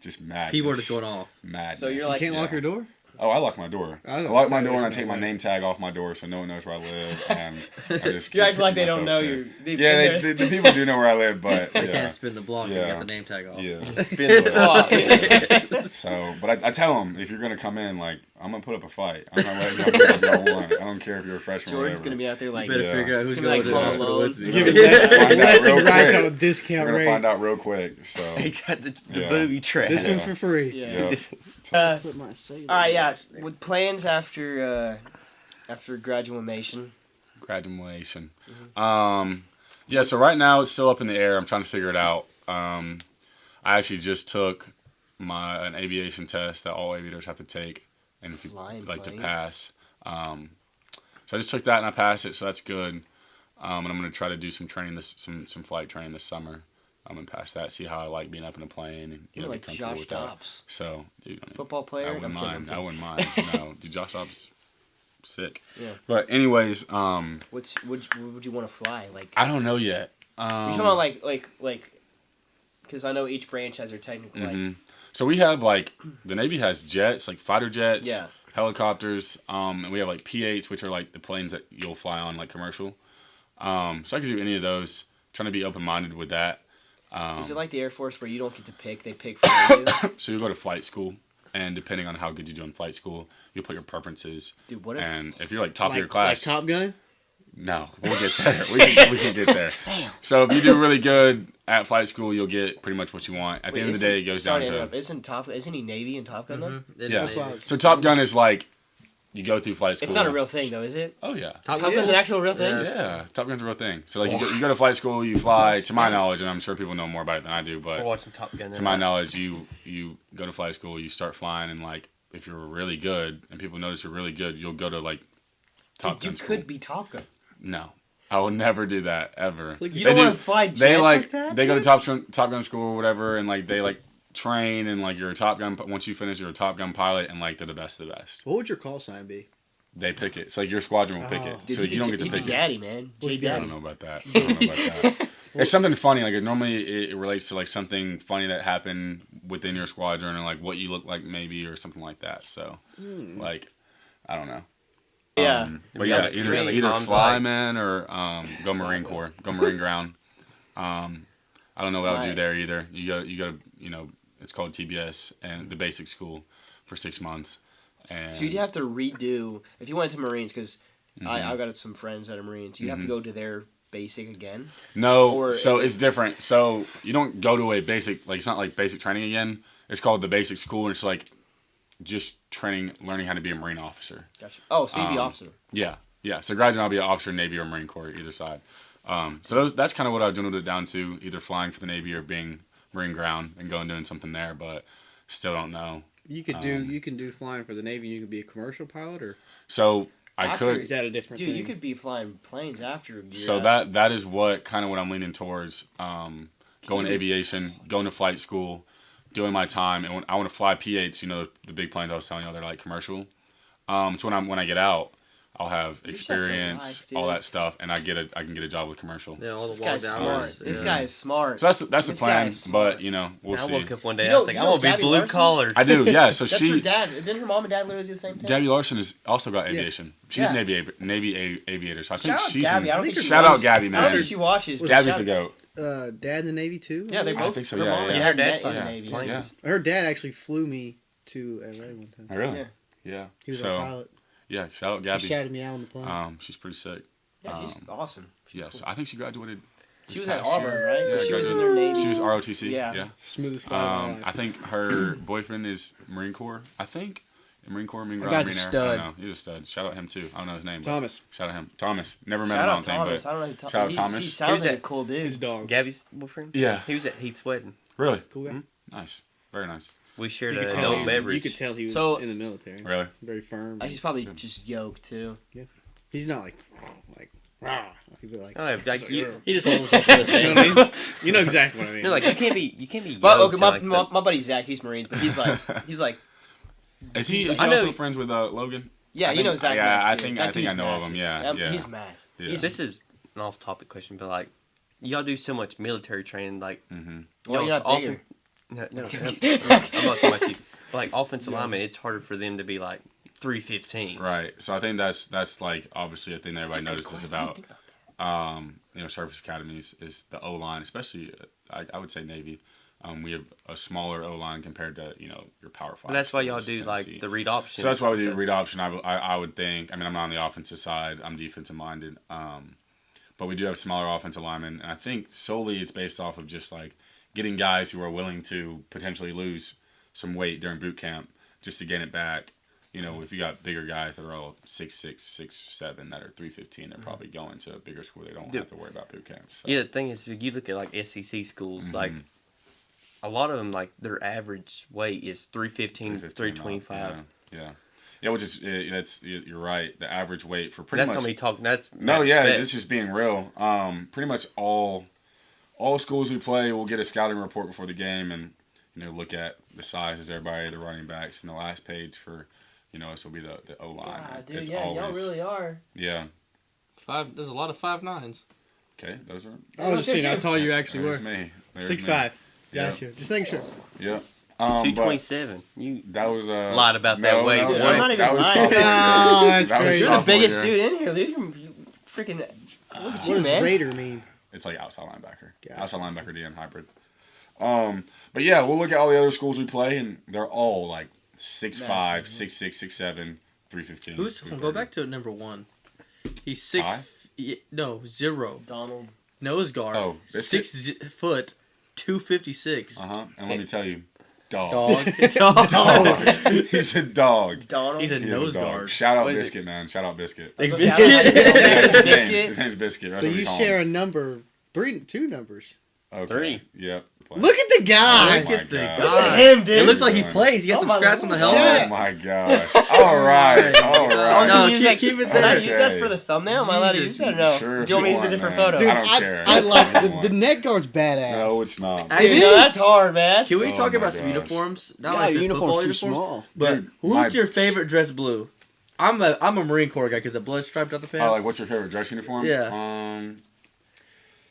just madness. People are just going off. Madness. So you're You like, can't lock your door? Oh, I lock my door. I I was lock gonna my say, door and I there's take no my way. name tag off my door so no one knows where I live, and I just you keep act like they myself don't know safe. you. Yeah, the people do know where I live, but They yeah. can't spin the block. You Yeah. got the name tag off. Yeah. Spin the block. So, but I tell them, if you're going to come in, like, I'm going to put up a fight. I'm not letting y'all do whatever y'all want. I don't care if you're a freshman or Jordan's whatever. gonna be out there like, Better Yeah. figure out It's who's gonna be going like to the Home hospital Alone. with me. Give it Find out real right quick. on a discount We're going to rate. find out real quick, so. He got the Yeah. booby trap. This one's for free. yeah. Yeah. Put my sailor All right, yeah. vest there. With plans after graduation. Graduation. Yeah, so right now it's still up in the air. I'm trying to figure it out. I actually just took an aviation test that all aviators have to take, and if you Flying like to planes. pass. So I just took that and I passed it, so that's good. And I'm gonna try to do some training some flight training this summer. I'm gonna pass that, see how I like being up in a plane, and You're like get comfortable Josh with that. Dobbs, So, dude, I mean, football player. I wouldn't I'm kidding, mind. I'm I wouldn't mind. No, dude, Josh Dobbs is sick. Yeah. But anyways, What would you want to fly? Like, I don't know yet. you're talking about like, because I know each branch has their technical like. So we have like the Navy has jets, like fighter jets, Yeah. helicopters, and we have like P-8s, which are like the planes that you'll fly on, like commercial. So I could do any of those. Trying to be open-minded with that. Is it like the Air Force where you don't get to pick; they pick for you? So you go to flight school, and depending on how good you do in flight school, you'll put your preferences. Dude, what if? And if you're like top of your Like class, Top Gun? no, we'll get there. We can get there. So if you do really good at flight school, you'll get pretty much what you want. At the end of the day, it goes down to. Isn't he Navy and Top Gun though? It Yeah. is That's why I Navy. was- So Top Gun is like you go through flight school. It's not a real thing though, is it? Oh yeah. Top Gun's an actual real thing. Yeah. Yeah, Top Gun's a real thing. So like you go to flight school, you fly. To my knowledge, and I'm sure people know more about it than I do, We're but watching Top Gun. to my knowledge, you go to flight school, you start flying, and like if you're really good, and people notice you're really good, you'll go to like Top You Gun school. could be Top Gun. No, I will never do that ever. Like, You They don't do- want to fly jets They like that. they go to dude? Top Gun school or whatever, and like they like train, and like you're a Top Gun. Once you finish, you're a Top Gun pilot, and like they're the best of the best. What would your call sign be? They pick it. So like your squadron will pick Oh. it. Dude, So you don't get to he'd be pick it. Daddy, man. What J do you I Daddy. don't know about that. I don't know about that. It's something funny. Like normally it relates to like something funny that happened within your squadron, or like what you look like maybe, or something like that. So like I don't know. Yeah. But yeah, That's really either calm fly vibe. man or go Marine Corps, go Marine Ground. I don't know what I would do Right. there either. You go it's called TBS and the basic school for 6 months. And So you'd have to redo if you went to Marines because I got some friends that are Marines. You have to go to their basic again. No, Or so it's different. So you don't go to a basic, like it's not like basic training again. It's called the basic school, and it's like just training, learning how to be a Marine officer. Gotcha. Oh, so you'd be officer. Yeah. So graduating, I'll be an officer, Navy or Marine Corps, either side. So that's kind of what I've dwindled it down to, either flying for the Navy or being Marine Ground and going doing something there, but still don't know. You can do flying for the Navy. You could be a commercial pilot, or So I After could. is that a different Dude, thing? you could be flying planes after. You're So out. that is what I'm leaning towards. Going to aviation, going to flight school, doing my time, and when I want to fly P-8s, the big planes I was telling you, they're like commercial. So when I get out, I'll have You're set for experience, life, dude. all that stuff, and I can get a job with commercial. Yeah, all This the walk guy's downs. smart. This guy is smart. So that's the This plan, guy's but smart. we'll I see. woke up one day. You I know- was like, you I'm know gonna be Gabby blue Larson? collar. I do, yeah. So That's her she, dad. Didn't her mom and dad literally do the same thing? Gabby Larson is also got aviation. She's Yeah. Navy aviator. So I think Shout out she's Gabby. I don't think she shout out watches- Gabby, I don't man. think she watches. but Gabby's shout- the goat. Dad in the Navy too? Yeah, they I both. think so, her yeah, mom and yeah. dad Her dad met in flies the Navy. planes. Yeah. Her dad actually flew me to LA one time. Oh, really? Yeah. Yeah. He was So a pilot. yeah, shout out He Gabby. shouted me out on the plane. She's pretty sick. Yeah, she's awesome. She's Yes, cool. I think she graduated. She this was at past Auburn, year. right? Yeah, She was in graduated. their Navy. She was ROTC. Yeah. Yeah. Smoothest flight. I think her boyfriend is Marine Corps. I think, Marine Corps, Marine That Guard, guy's a Marine Air. stud. I don't know. He's a stud. Shout out him too. I don't know his name. but Thomas. Shout out him. Thomas. Never met Shout him, I out don't think, Thomas. but I don't know. shout out Thomas. He He sounds was like a at- cool dude. His dog. Gabby's boyfriend. yeah. He was at Heath's wedding. Really? Cool guy. Nice. Very nice. We shared You could an tell he adult was- beverage. You could tell he was So- in the military. Really? Very firm. He's probably just yoked too. He's not like rah. He'd be like, Oh, yeah, like, you, He just holds himself to the you know same. what I mean? You know exactly what I mean. no, like you can't be. But yoked okay, to, my, like, the- my buddy Zach, he's Marines, but he's like Is he I also know- friends with Logan? yeah, I you think- know Zach. yeah, Mack, I too. think- That I think I dude's know of massive. him, yeah, yeah. He's massive. Yeah. He's, This is an off-topic question, but like, y'all do so much military training, like, Mm-hmm. well, you're not bigger. No, I'm not talking about you. But like offensive linemen, it's harder for them to be like 315. Right. So I think that's like obviously a thing that everybody notices about service academies is the O line, especially I would say Navy. We have a smaller O line compared to your Power 5. But that's why y'all schools, do Tennessee. like the read option. So that's why we do read option. I would think. I mean, I'm not on the offensive side. I'm defensive minded. But we do have smaller offensive linemen, and I think solely it's based off of just like getting guys who are willing to potentially lose some weight during boot camp just to gain it back. If you got bigger guys that are all 6'6", 6'7", that are 315, they're probably going to a bigger school. They don't have to worry about boot camp. So. Yeah, the thing is, if you look at like SEC schools, like a lot of them, like their average weight is 315, 325. Yeah, which is you're right. The average weight for pretty That's much. not me talking. That's No, Matt yeah, Speck. it's just being real. Pretty much all schools we play will get a scouting report before the game, and look at the sizes of everybody, the running backs, and the last page for this will be the O line. Ah, dude, It's yeah, y'all always, really are. yeah. There's a lot of 5'9s. Okay, those are. I was just saying, that's all you actually There's were. me. There's 6'5". Yeah. Gotcha. Just making sure. Yeah. 227. You That was lied about that weight. Dude, I'm not even that was lying. sophomore year. Oh, that's That was crazy. You're the sophomore biggest year. dude in here, dude. You freaking look at What you, does man. Raider mean? It's like outside linebacker. Gotcha. Outside linebacker DN hybrid. But yeah, we'll look at all the other schools we play, and they're all like 6'5", Massive. 6'6", 6'7", 315. Who's go back to number 1? He's 6. Ty? No, 0. Donald. Nose guard. Oh, Biscuit? 6 foot, 256. And let me tell you, dog. Dog. Dog. He's a dog. Donald. He's a He is nose dog. guard. Shout out What is Biscuit, man. Shout out Biscuit. Like Yeah, Biscuit. I like it. Yeah, that's his Biscuit? name. His name's Biscuit. That's So what we you call share him. a number, two numbers. Okay. 3. Yep. Look at the guy. Look at the God. guy. Look at him, dude. It looks like he plays. He has Oh some my scratch on the Lord. helmet. Oh my gosh. All right. All I was right. No, gonna use keep- that. keep it Can I there. use that Okay. for the thumbnail? Am I allowed to use Jesus. that or no? Sure, Do you want me to use a if you different want, photo? Dude, I don't care. I like If you the neck guard's badass. No, it's not. I- It No, is. that's hard, man. That's- Can we Oh talk my about some gosh. uniforms? Not Yeah, like your the uniform's football too uniforms, small. But Dude, who's my- your favorite dress blue? I'm a Marine Corps guy because the blood striped out the pants. Oh, like what's your favorite dress uniform? Yeah.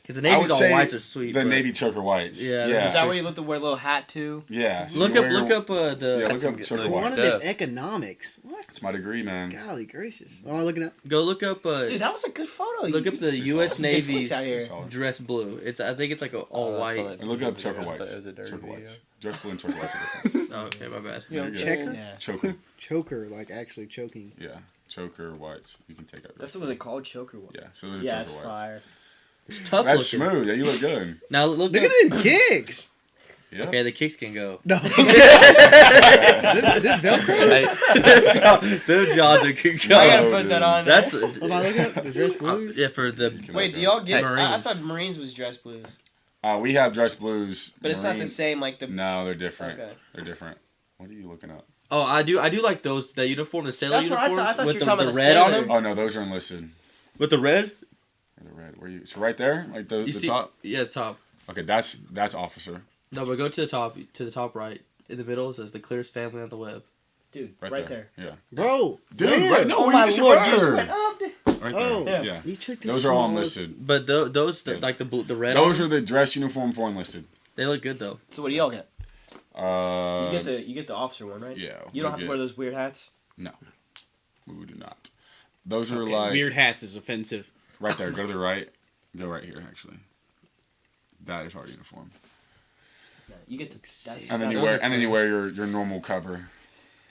Because the I would Navy's all say whites are sweet. the but- Navy choker whites. Yeah, Yeah. Is that where you look to wear a little hat too? Yeah. so Look you up, wear look your- up the. Yeah, That's look up some choker good whites. stuff. Quantitative economics. What? It's my degree, man. Golly gracious. What am I looking at? Go look up. Dude, that was a good photo. Look up the pretty U.S. solid. Navy's Out here. Solid. dress blue. I think it's like a all white. And look up choker whites. It was a dirty Choker video. whites. Dress blue and choker whites are different. Oh, okay, my bad. You're good. Checker? Yeah. Choker. Choker, like actually choking. Yeah. Choker whites. You can take out. That's what they call choker one. Yeah. So those are Yeah, it's choker whites. fire. It's tough That's looking. smooth. Yeah, you look good. Now look Look up. at them kicks. Yeah. Okay, the kicks can go. No. this Velcro? Hey, Those jaws are can go. I gotta No, put dude. that on. That's What am I looking at? The dress blues? yeah for the. can Wait, look do good. y'all get? I Marines. thought Marines was dress blues, We have dress blues. but it's not the Marine- same like the. No, they're different. Okay. They're different. What are you looking up? Oh, I do like those the uniform, the sailor That's what I uniforms thought. I thought with you the, were talking the about the red on sailor. them. Oh no, those are enlisted. With the red, The red. Where you? So right there, like the you see? top. Yeah, top. Okay, that's officer. No, but go to the top right. In the middle it says the clearest family on the web. Dude, Right, right there. there. Yeah. Bro. Dude, where? right, no, Oh where my you just lord, were. you just went up. Right Oh. there. Yeah. You took the Those are all smallest- enlisted. But those Yeah. like the red. Those on are them, the dress uniform for enlisted. they look good though. So what do y'all get? Uh, You get the officer one, right? yeah. You don't have to wear those weird hats. We do not. Those are Okay, like weird hats is offensive. right there. Go to the right. Go right here. Actually, that is our uniform. No, you get the. That's, And then that's- you wear your normal cover.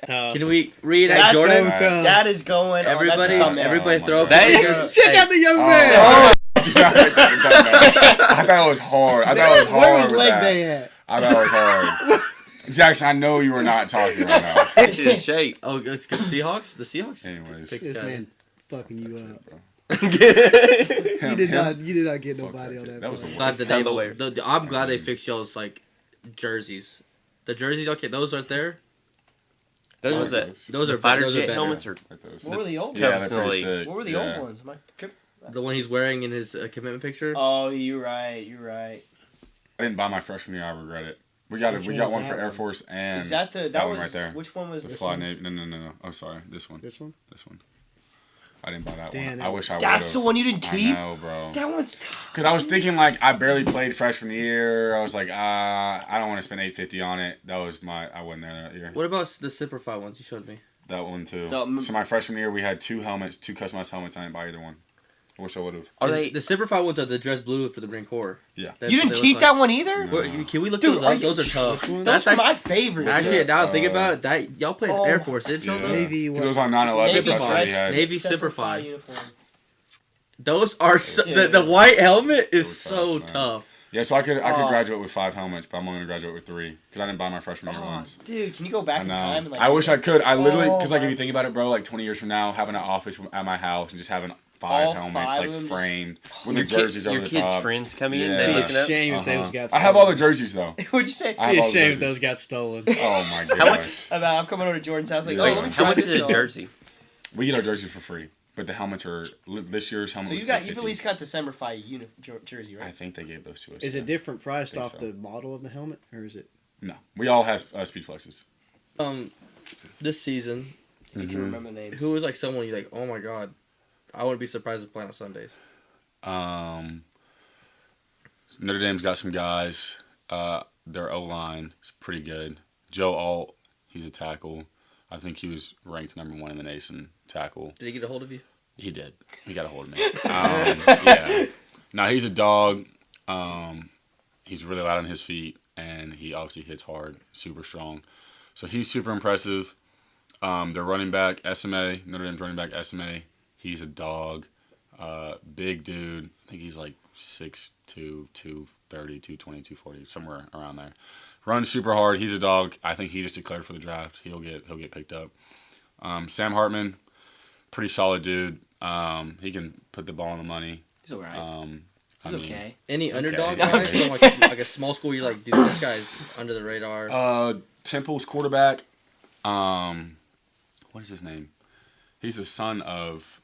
Can we reenact That's Jordan? so tough. That is going. Everybody, that's a thumbnail. everybody, Oh my throw up. God. That your- is- Check out the young Oh. man. Dude, I thought it was hard. I thought it was hard. Where was with leg that. day at? I thought it was hard. Jackson, I know you were not talking right now. It's his shape. Oh, it's good. Seahawks. The Seahawks. Anyways, Pick- This Yeah. man fucking you up. Him- You did him- not get Fuck nobody that on kid. that. That was the play. worst. Glad the Hell Naval. aware. I'm glad they fixed y'all's like jerseys. The jerseys, okay, those right there. Those are Like the those. Those are fighter those are jet better. helmets are Like those. What were the old Yeah, ones? they're pretty Personally, sick. What were the Yeah. old ones? Am I tripping? The one he's wearing in his commitment picture. Oh, you're right. You're right. I didn't buy my freshman year. I regret it. We got Which we one got was one that for Air one? Force and Is that the that, that was one right there. Which one was the this fly one? navy. No. Oh, sorry. This one. This one? This one. I didn't buy that Damn, one. I wish I would. That's the one you didn't I keep. know, bro. That one's tough. Because I was thinking like I barely played freshman year. I was like, I don't want to spend $850 on it. That was I wasn't there that year. What about the Simplify ones you showed me? That one too. The- So my freshman year we had two customized helmets. I didn't buy either one. I wish I would have. Are they? The Simplify ones are the dress blue for the Marine Corps. Yeah. That's You what didn't they keep look that like. one either? No. Can we look Dude, those are up? you Those are tough. Which one? Those That's were my favorite. Actually, now think Uh, about it, that y'all played Oh Air my- Force, didn't y'all? Yeah. know? Navy. Because it was What? on 9/11. Navy That's what we dress, had. Navy Simplify Simplify. uniform. Those are Yeah. the white helmet is Those so tough, man. tough. Yeah, so I could Oh. graduate with 5 helmets, but I'm only gonna graduate with 3 because I didn't buy my freshman year Oh, ones. dude, can you go back I in know. time? And, like, I wish I could. I literally, Oh, because like if my- you think about it, bro, like 20 years from now, having an office at my house and just having 5 All helmets 5 like of them just- framed with Your the jerseys over your the kids' top. friends come in, Yeah. they It'd looking be a up. shame if those got I have all the stolen. jerseys though. What'd you say? I have It'd be all a the shame if jerseys. those got stolen. Oh my How much- gosh. I'm coming over to Jordan's house like, Yeah. oh, let me How try much this is a on. jersey? We get our jerseys for free, but the helmets are this year's helmet. So was you've at 50. least got the Semperfi jersey, I right? think they gave those to us. Is yeah. it different priced think off so. the model of the helmet, or is it? No, we all have speed flexes. This season, If you can remember the names. who was like someone you like? Oh my god, I wouldn't be surprised if playing on Sundays. Notre Dame's got some guys. Their O-line is pretty good. Joe Alt, he's a tackle. I think he was ranked number 1 in the nation tackle. Did he get a hold of you? He did. He got a hold of me. Yeah. No, he's a dog. He's really light on his feet, and he obviously hits hard, super strong. So he's super impressive. Their running back, SMA, Notre Dame's running back, SMA, he's a dog. Big dude. I think he's like 6'2", 230, 220, 240, somewhere around there. Runs super hard. He's a dog. I think he just declared for the draft. He'll get picked up. Sam Hartman, pretty solid dude. He can put the ball on the money. He's alright. I He's mean, okay. Any Okay. underdog Okay. guys from like a small school? You're like, dude, this guy's under the radar. Temple's quarterback. What is his name? He's the son of.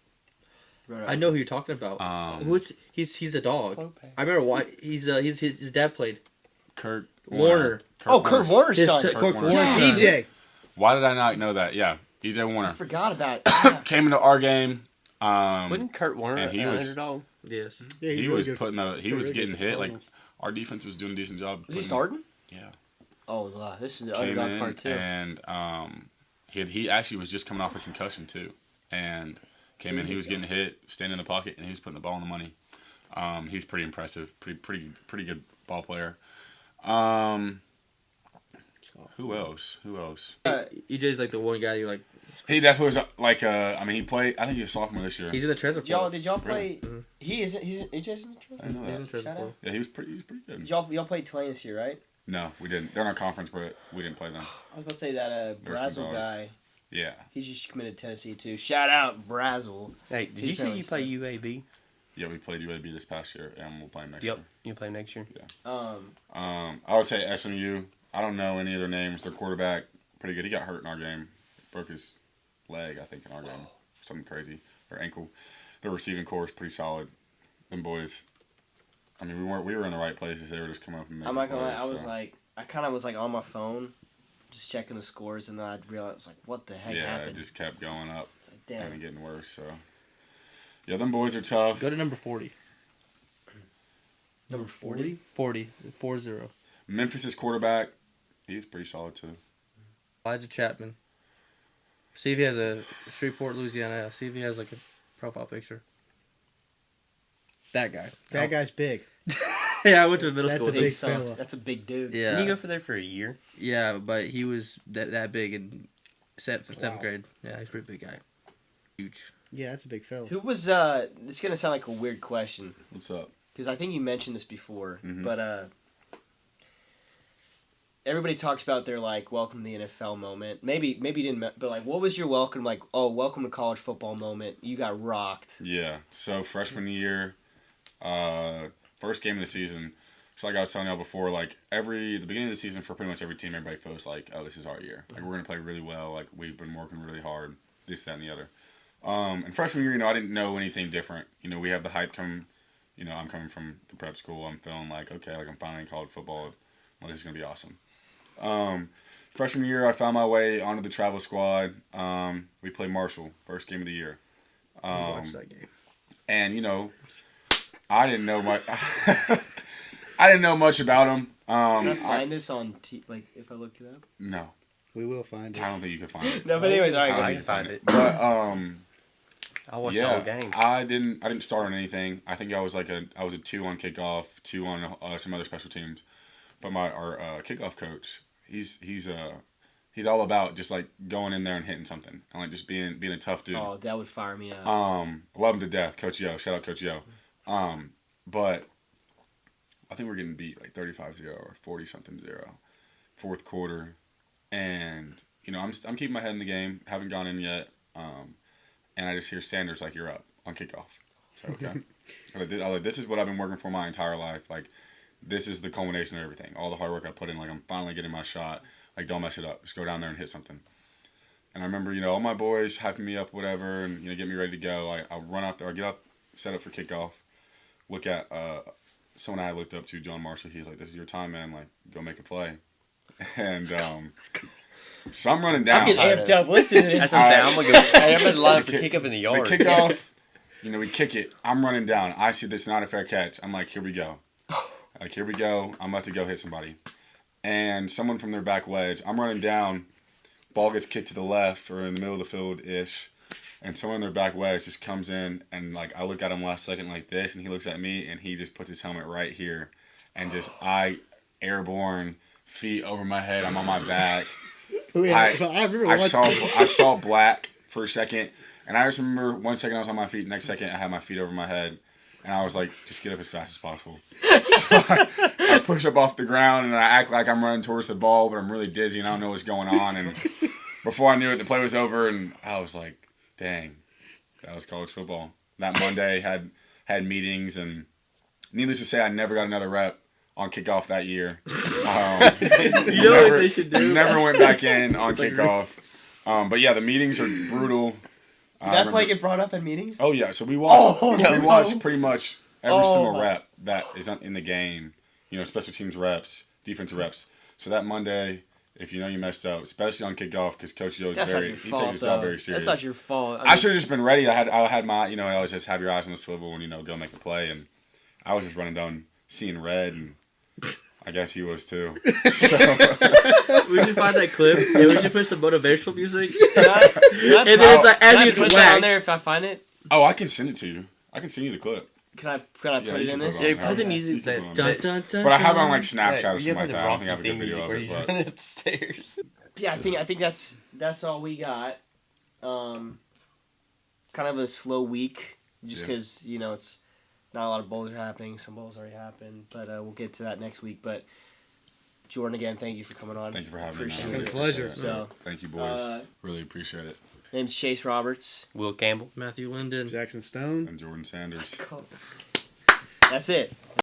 I know who you're talking about. Who's he's a dog. Slow pace. I remember why his dad played Kurt Warner. Kurt Warner's His son. son- Kurt Warner's Warner's son. EJ. Why did I not know that? Yeah, EJ I Warner forgot about it. came into our game. Wasn't Kurt Warner and he an was- underdog? Yes. Yeah, he's He really was good putting for- he was really getting good for hit. Like Cardinals. our defense was doing a decent job. Is he putting- starting? Yeah. Oh, wow. This is the Came underdog in part, too. and he actually was just coming off a concussion too, and came in. He was getting hit, standing in the pocket, and he was putting the ball on the money. He's pretty impressive. Pretty good ball player. Who else? EJ's like the one guy you like. He definitely was like. I mean, he played. I think he was a sophomore this year. He's in the transfer portal. Did y'all play? Mhm. He's AJ's in the I trip? didn't know He's in that. the transfer Shout portal. Yeah, he was pretty good. Y'all played Tulane this year, right? No, we didn't. They're in our conference, but we didn't play them. I was about to say that They're some Brazel dogs. guy. Yeah. He's just committed to Tennessee, too. Shout out, Brazel. Hey, did He's you say playing you play UAB? Yeah, we played UAB this past year, and we'll play them next Yep, year. you play next year. I would say SMU. I don't know any of their names. Their quarterback, pretty good. He got hurt in our game. Broke his leg, I think, in our game. Something crazy. Or ankle. Their receiving core is pretty solid. Them boys. I mean, we were in the right places. They were just coming up and making I'm not gonna lie, plays, I was so. like, I kind of was like on my phone, just checking the scores, and then I realized, like, what the heck Yeah, happened? it just kept going up It's like, damn. and getting worse. So, yeah, them boys are tough. Go to number 40. Number 40? 40. 40. Memphis' quarterback, he's pretty solid too. Elijah Chapman. See if he has a Shreveport, Louisiana. See if he has like a profile picture. That guy. That guy's big. Yeah, I went to middle That's school. a with big him. son. fella. That's a big dude. Yeah. Didn't you go for there for a year? Yeah, but he was that big in seventh Wow. grade. Yeah, he's a pretty big guy. Huge. Yeah, that's a big fella. Who was, this is going to sound like a weird question, What's up? because I think you mentioned this before, Mhm. but, everybody talks about their like welcome to the NFL moment. Maybe you didn't, but like, what was your welcome like? Oh, welcome to college football moment. You got rocked. Yeah. So freshman year, first game of the season. So like I was telling y'all before, like the beginning of the season for pretty much every team, everybody feels like, oh, this is our year. Like we're gonna play really well. Like we've been working really hard. This, that, and the other. And freshman year, I didn't know anything different. We have the hype coming. I'm coming from the prep school. I'm feeling like, okay, like I'm finally in college football. Well, this is gonna be awesome. Freshman year, I found my way onto the travel squad. We played Marshall, first game of the year. Watch that game. And I didn't know much. I didn't know much about them. Can I find this on if I look it up? No, We will find it. I don't think you can find it. No, but anyways, all right. I don't Go think ahead. you can find it. But I watched the whole yeah, game. I didn't start on anything. I think I was a 2 on kickoff, 2 on some other special teams. But our kickoff coach, he's all about just like going in there and hitting something and like just being a tough dude. Oh, that would fire me up. Love him to death, Coach Yo. Shout out Coach Yo. But I think we're getting beat like 35-0 or 40-something 0, fourth quarter, and I'm keeping my head in the game. Haven't gone in yet, and I just hear Sanders like, you're up on kickoff. So okay, I like, this is what I've been working for my entire life. Like this is the culmination of everything. All the hard work I put in. Like I'm finally getting my shot. Like don't mess it up. Just go down there and hit something. And I remember all my boys hyping me up, whatever, and get me ready to go. I run out there. I get up, set up for kickoff. Look at someone I looked up to, John Marshall. He's like, "This is your time, man. Like, go make a play." And so I'm running down. I'm getting amped up. Listen to this. That's okay. I'm gonna go. Hey, I'm gonna line up the kick up in the yard. The kickoff. We kick it. I'm running down. I see this not a fair catch. I'm like, here we go. Like, here we go. I'm about to go hit somebody. And someone from their back wedge. I'm running down. Ball gets kicked to the left or in the middle of the field-ish. And someone in their back wedge just comes in. And, like, I look at him last second like this. And he looks at me. And he just puts his helmet right here. And just, airborne, feet over my head. I'm on my back. I saw black for a second. And I just remember 1 second I was on my feet. Next second I had my feet over my head. And I was like, just get up as fast as possible. So I push up off the ground and I act like I'm running towards the ball, but I'm really dizzy and I don't know what's going on. And before I knew it, the play was over. And I was like, dang, that was college football. That Monday had meetings. And needless to say, I never got another rep on kickoff that year. What they should do? Never went back in on kickoff. But yeah, the meetings are brutal. Did that play get brought up in meetings? Oh yeah, so we watched. Oh, we watched pretty much every single my. rep that is in the game. Special teams reps, defensive reps. So that Monday, if you messed up, especially on kickoff, because Coach Yo is he takes his job very serious. That's not your fault. I should have just been ready. I had my I always just have your eyes on the swivel and go make a play, and I was just running down seeing red, and I guess he was too. So. We should find that clip and we should put some motivational music. Can I And then it's like as can I he put gets that on whacked. there if I find it? Oh, I can send it to you. I can send you the clip. Can I put you it in can this? put it Yeah, on. put the You music can put it on. Dun, dun, dun, But I have it on dun. like Snapchat or Yeah, something like the that. I don't think I have a Rocky good video theme of where it. he's But running upstairs. Yeah, I think that's all we got. Kind of a slow week, just because it's not a lot of bowls are happening. Some bowls already happened, but we'll get to that next week. But Jordan, again, thank you for coming on. thank you for having Appreciate me. man. it. Pleasure. So, Thank you, boys. Really appreciate it. name's Chase Roberts. Will Campbell. Matthew Linden. Jackson Stone. And Jordan Sanders. That's it.